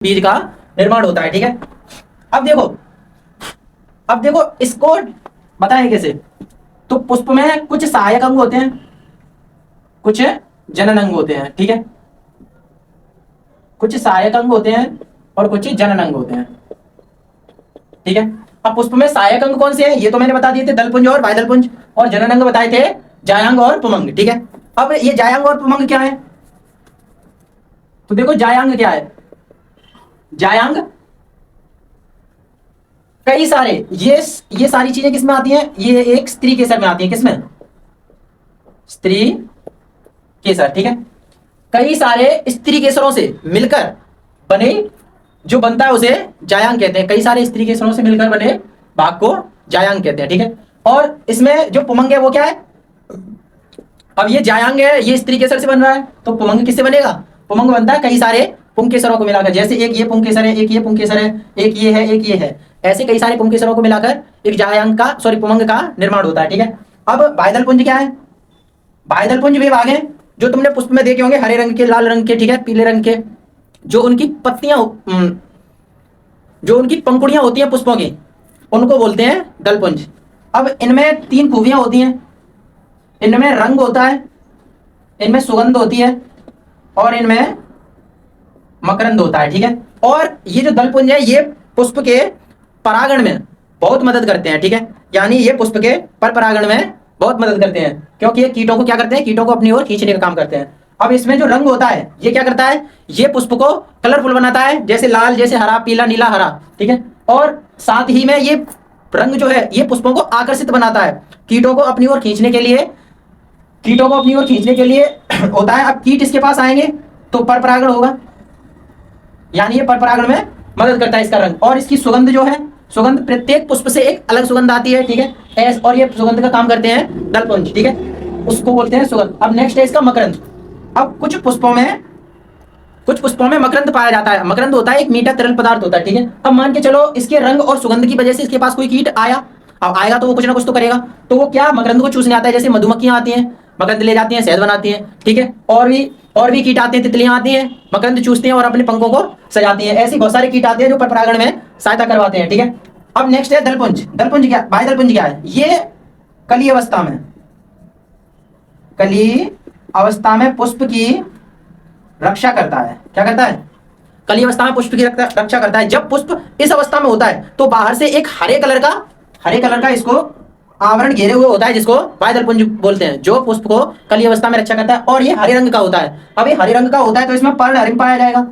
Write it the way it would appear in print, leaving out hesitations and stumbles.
बीज का निर्माण होता है। ठीक है, अब देखो इसको बताएं कैसे। तो पुष्प में कुछ सहायक अंग होते हैं, कुछ जनन अंग होते हैं। ठीक है, कुछ सहायक अंग होते हैं और कुछ जनन अंग होते हैं। ठीक है, अब पुष्प में सहायक अंग कौन से हैं ये तो मैंने बता दिए थे, दलपुंज और बाह्यदलपुंज, और जनन अंग बताए थे जायांग और पुमंग। ठीक है, अब ये जायांग और पुमंग क्या है? तो देखो जायांग क्या है, जायांग कई सारे ये सारी चीजें किसमें आती हैं, ये एक स्त्री केसर में आती है। किसमें? स्त्री केसर। ठीक है, कई सारे स्त्री केसरों से मिलकर बने जो बनता है उसे जायांग कहते हैं। कई सारे स्त्री केसरों से मिलकर बने भाग को जायांग कहते हैं। ठीक है, और इसमें जो पुमंग है वो क्या है? अब ये जायांग है, ये स्त्री केसर से बन रहा है, तो पुमंग किससे बनेगा? पुमंग बनता है कई सारे पुंकेसरों को मिलाकर, जैसे एक ये पुंकेसर है, एक ये पुंकेसर है, एक ये है, एक ये है, ऐसे कई सारे पुंकेसरों को मिलाकर एक जायांग का पुमंग का निर्माण होता है। ठीक है, अब बाह्यदल पुंज क्या है? बाह्यदल पुंज वे भाग हैं जो तुमने पुष्प में देखे होंगे, हरे रंग के, लाल रंग के, ठीक है, पीले रंग के, जो उनकी पत्तियां, जो उनकी पंखुड़ियां होती हैं पुष्पों की, उनको बोलते हैं दलपुंज। अब इनमें तीन खूबियां होती हैं, इनमें रंग होता है, इनमें सुगंध होती है, और इनमें मकरंद होता है। ठीक है, और ये जो दलपुंज है ये पुष्प के परागण में बहुत मदद करते हैं। ठीक है, यानी ये पुष्प के पर परागण में बहुत मदद करते हैं, क्योंकि ये कीटों को क्या करते हैं, कीटों को अपनी ओर खींचने का काम करते हैं। अब इसमें जो रंग होता है ये क्या करता है, ये पुष्प को कलरफुल बनाता है, जैसे लाल, जैसे हरा, पीला, नीला, हरा। ठीक है, और साथ ही में ये रंग जो है ये पुष्पों को आकर्षित बनाता है, कीटों को अपनी ओर खींचने के लिए, कीटों को अपनी ओर खींचने के लिए होता है। अब कीट इसके पास आएंगे तो पर परागण होगा, यानी ये पर परागण में मदद करता है इसका रंग। और इसकी सुगंध जो है, सुगंध प्रत्येक पुष्प से एक अलग सुगंध आती है। ठीक है, और ये सुगंध का काम करते हैं दलपुंज। ठीक है, उसको बोलते हैं सुगंध। अब नेक्स्ट है इसका मकरंद। अब कुछ पुष्पों में मकरंद पाया जाता है। मकरंद होता है एक मीठा तरल पदार्थ होता है। ठीक है, अब मान के चलो इसके रंग और सुगंध की वजह से इसके पास कोई कीट आया, अब आएगा तो वो कुछ ना कुछ तो करेगा, तो वो क्या मकरंद को चूसने आता है। जैसे मधुमक्खियां आती हैं, मकरंद ले जाती हैं, शहद बनाती हैं। ठीक है, और भी कीट आते हैं, तितलियां आती हैं, मकरंद चूसते हैं और अपने पंखों को सजाती हैं। ऐसे बहुत सारे कीट आते हैं जो पर परागण में सहायता करवाते हैं। ठीक है, अब नेक्स्ट है दलपुंज। दलपुंज क्या, बाह्यदलपुंज क्या है? ये कली अवस्था में पुष्प की रक्षा करता है। क्या करता है? कली अवस्था में पुष्प की रक्षा करता है। जब पुष्प इस अवस्था में होता है तो बाहर से एक हरे कलर का इसको आवरण घेरे हुए होता है, जिसको बाह्यदलपुंज बोलते हैं, जो पुष्प को कली अवस्था में रक्षा करता है, और ये हरे रंग का होता है। अब ये हरे रंग का होता है तो इसमें पर्ण हरिम पाया जाएगा।